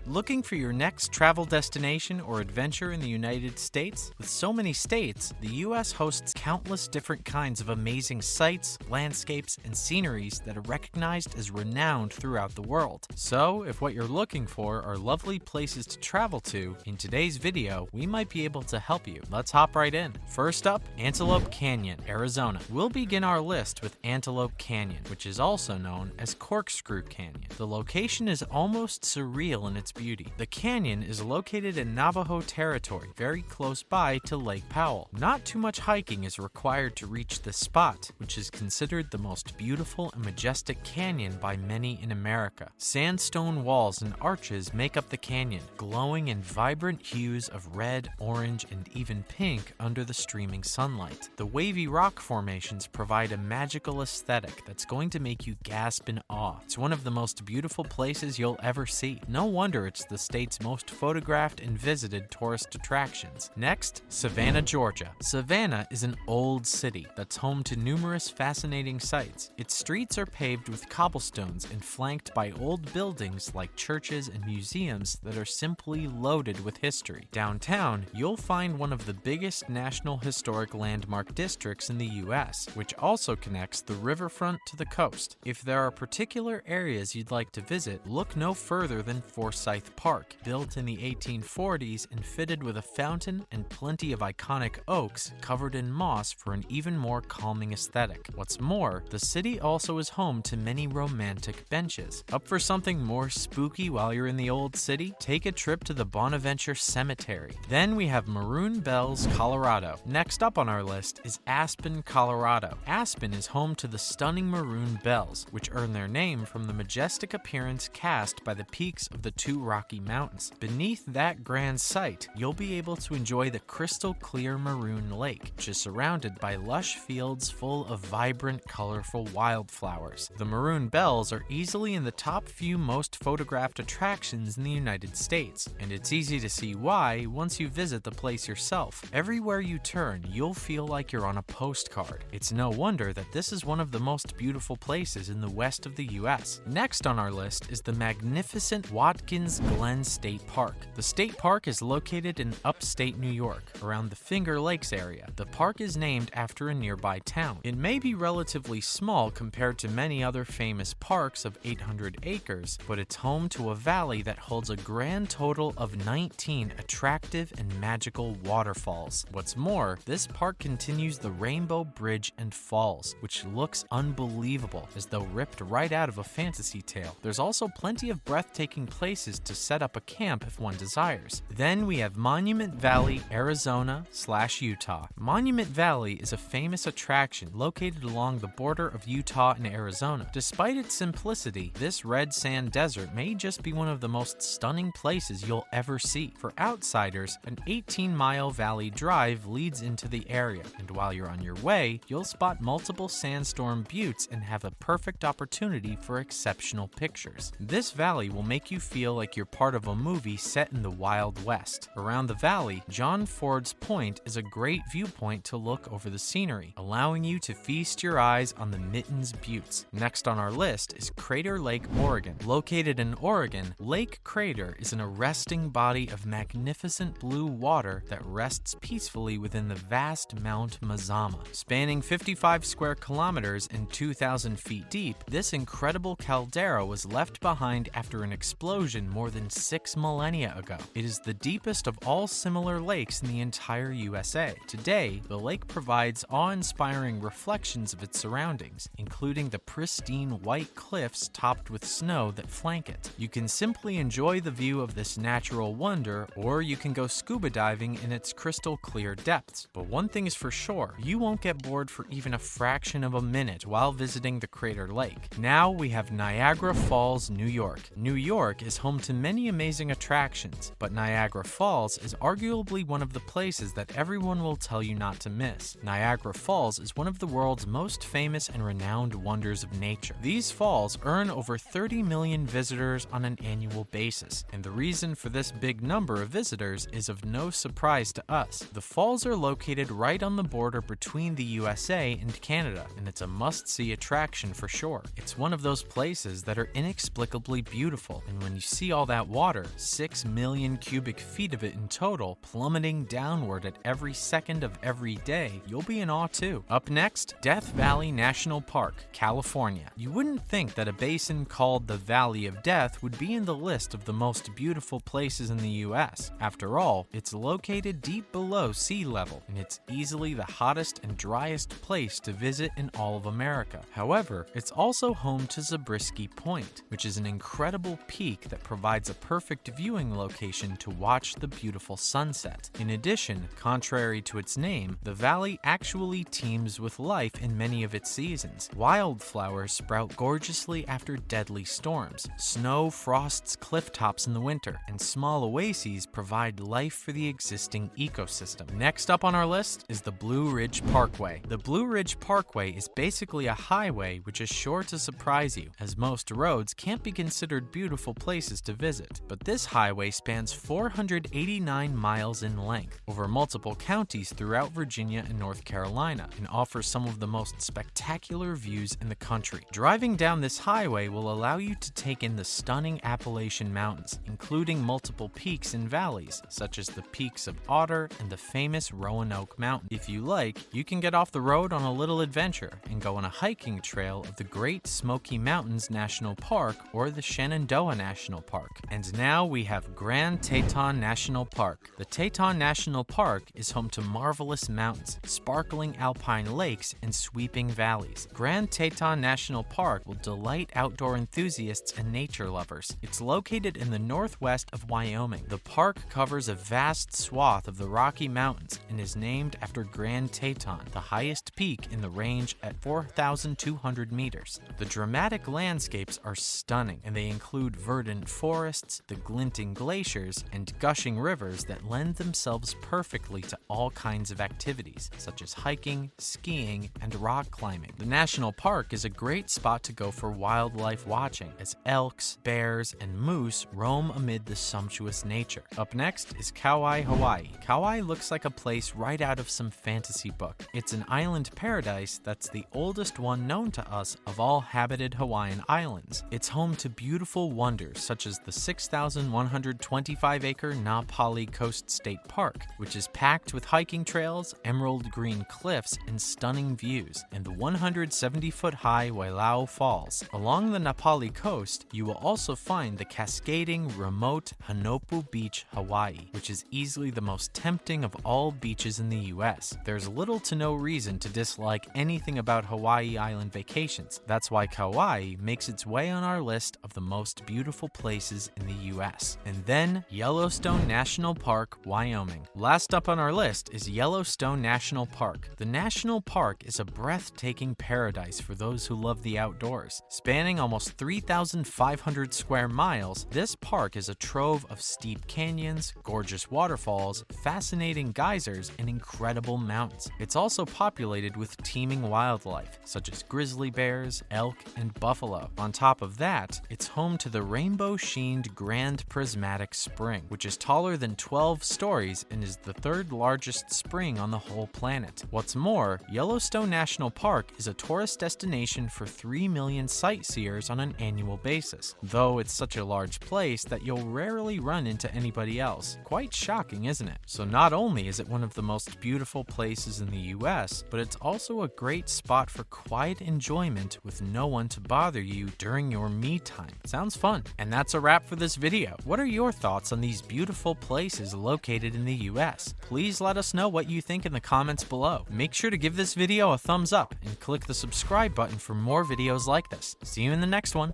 Looking for your next travel destination or adventure in the United States? With so many states, the U.S. hosts countless different kinds of amazing sights, landscapes, and sceneries that are recognized as renowned throughout the world. So, if what you're looking for are lovely places to travel to, in today's video, we might be able to help you. Let's hop right in. First up, Antelope Canyon, Arizona. We'll begin our list with Antelope Canyon, which is also known as Corkscrew Canyon. The location is almost surreal in its beauty. The canyon is located in Navajo territory, very close by to Lake Powell. Not too much hiking is required to reach this spot, which is considered the most beautiful and majestic canyon by many in America. Sandstone walls and arches make up the canyon, glowing in vibrant hues of red, orange, and even pink under the streaming sunlight. The wavy rock formations provide a magical aesthetic that's going to make you gasp in awe. It's one of the most beautiful places you'll ever see. No wonder it's the state's most photographed and visited tourist attractions. Next, Savannah, Georgia. Savannah is an old city that's home to numerous fascinating sights. Its streets are paved with cobblestones and flanked by old buildings like churches and museums that are simply loaded with history. Downtown, you'll find one of the biggest National Historic Landmark districts in the U.S., which also connects the riverfront to the coast. If there are particular areas you'd like to visit, look no further than Forsyth Park, built in the 1840s and fitted with a fountain and plenty of iconic oaks covered in moss for an even more calming aesthetic. What's more, the city also is home to many romantic benches. Up for something more spooky while you're in the old city? Take a trip to the Bonaventure Cemetery. Then we have Maroon Bells, Colorado. Next up on our list is Aspen, Colorado. Aspen is home to the stunning Maroon Bells, which earn their name from the majestic appearance cast by the peaks of the two Rocky Mountains. Beneath that grand sight, you'll be able to enjoy the crystal clear Maroon Lake, which is surrounded by lush fields full of vibrant, colorful wildflowers. The Maroon Bells are easily in the top few most photographed attractions in the United States, and it's easy to see why once you visit the place yourself. Everywhere you turn, you'll feel like you're on a postcard. It's no wonder that this is one of the most beautiful places in the west of the U.S. Next on our list is the magnificent Watkins Glen State Park. The state park is located in upstate New York, around the Finger Lakes area. The park is named after a nearby town. It may be relatively small compared to many other famous parks of 800 acres, but it's home to a valley that holds a grand total of 19 attractive and magical waterfalls. What's more, this park continues the Rainbow Bridge and Falls, which looks unbelievable, as though ripped right out of a fantasy tale. There's also plenty of breathtaking places to set up a camp if one desires. Then we have Monument Valley, Arizona/Utah. Monument Valley is a famous attraction located along the border of Utah and Arizona. Despite its simplicity, this red sand desert may just be one of the most stunning places you'll ever see. For outsiders, an 18-mile valley drive leads into the area, and while you're on your way, you'll spot multiple sandstorm buttes and have a perfect opportunity for exceptional pictures. This valley will make you feel like you're part of a movie set in the Wild West. Around the valley, John Ford's Point is a great viewpoint to look over the scenery, allowing you to feast your eyes on the Mittens Buttes. Next on our list is Crater Lake, Oregon. Located in Oregon, Lake Crater is an arresting body of magnificent blue water that rests peacefully within the vast Mount Mazama. Spanning 55 square kilometers and 2,000 feet deep, this incredible caldera was left behind after an explosion more than 6 millennia ago. It is the deepest of all similar lakes in the entire USA. Today, the lake provides awe-inspiring reflections of its surroundings, including the pristine white cliffs topped with snow that flank it. You can simply enjoy the view of this natural wonder, or you can go scuba diving in its crystal clear depths. But one thing is for sure, you won't get bored for even a fraction of a minute while visiting the Crater Lake. Now we have Niagara Falls, New York. New York is home to many amazing attractions, but Niagara Falls is arguably one of the places that everyone will tell you not to miss. Niagara Falls is one of the world's most famous and renowned wonders of nature. These falls earn over 30 million visitors on an annual basis, and the reason for this big number of visitors is of no surprise to us. The falls are located right on the border between the USA and Canada, and it's a must-see attraction for sure. It's one of those places that are inexplicably beautiful, and when you see all that water, 6 million cubic feet of it in total, plummeting downward at every second of every day, you'll be in awe too. Up next, Death Valley National Park, California. You wouldn't think that a basin called the Valley of Death would be in the list of the most beautiful places in the US. After all, it's located deep below sea level, and it's easily the hottest and driest place to visit in all of America. However, it's also home to Zabriskie Point, which is an incredible peak that provides a perfect viewing location to watch the beautiful sunset. In addition, contrary to its name, the valley actually teems with life in many of its seasons. Wildflowers sprout gorgeously after deadly storms. Snow frosts cliff tops in the winter, and small oases provide life for the existing ecosystem. Next up on our list is the Blue Ridge Parkway. The Blue Ridge Parkway is basically a highway which is sure to surprise you, as most roads can't be considered beautiful places to visit. But this highway spans 489 miles in length over multiple counties throughout Virginia and North Carolina, and offers some of the most spectacular views in the country. Driving down this highway will allow you to take in the stunning Appalachian Mountains, including multiple peaks and valleys, such as the peaks of Otter and the famous Roanoke Mountain. If you like, you can get off the road on a little adventure and go on a hiking trail of the Great Smoky Mountains National Park or the Shenandoah National Park. And now we have Grand Teton National Park. The Teton National Park is home to marvelous mountains, sparkling alpine lakes, and sweeping valleys. Grand Teton National Park will delight outdoor enthusiasts and nature lovers. It's located in the northwest of Wyoming. The park covers a vast swath of the Rocky Mountains and is named after Grand Teton, the highest peak in the range at 4,200 meters. The dramatic landscapes are stunning, and they include verdant forests, the glinting glaciers, and gushing rivers that lend themselves perfectly to all kinds of activities, such as hiking, skiing, and rock climbing. The national park is a great spot to go for wildlife watching, as elks, bears, and moose roam amid the sumptuous nature. Up next is Kauai, Hawaii. Kauai looks like a place right out of some fantasy book. It's an island paradise that's the oldest one known to us of all habited Hawaiian islands. It's home to beautiful wonders such as the 6,125-acre Na Pali Coast State Park, which is packed with hiking trails, emerald green cliffs, and stunning views, and the 170-foot-high Wailau Falls. Along the Na Pali coast, you will also find the cascading, remote Hanopu Beach, Hawaii, which is easily the most tempting of all beaches in the US. There's little to no reason to dislike anything about Hawaii Island vacations. That's why Kauai makes its way on our list of the most beautiful places in the US. And then Yellowstone National Park, Wyoming. Last up on our list is Yellowstone National Park. The national park is a breathtaking paradise for those who love the outdoors. Spanning almost 3,500 square miles, this park is a trove of steep canyons, gorgeous waterfalls, fascinating geysers, and incredible mountains. It's also populated with teeming wildlife, such as grizzly bears, elk, and buffalo. On top of that, it's home to the rainbow-sheened Grand Prismatic Spring, which is taller than 12 stories and is the third largest spring on the whole planet. What's more, Yellowstone National Park is a tourist destination for 3 million sightseers on an annual basis, though it's such a large place that you'll rarely run into anybody else. Quite shocking, isn't it? So not only is it one of the most beautiful places in the US, but it's also a great spot for quiet enjoyment with no one to bother you during your me time. Sounds fun. And that's a wrap for this video. What are your thoughts on these beautiful places located in the US? Please let us know what you think in the comments below. Make sure to give this video a thumbs up and click the subscribe button for more videos like this. See you in the next one.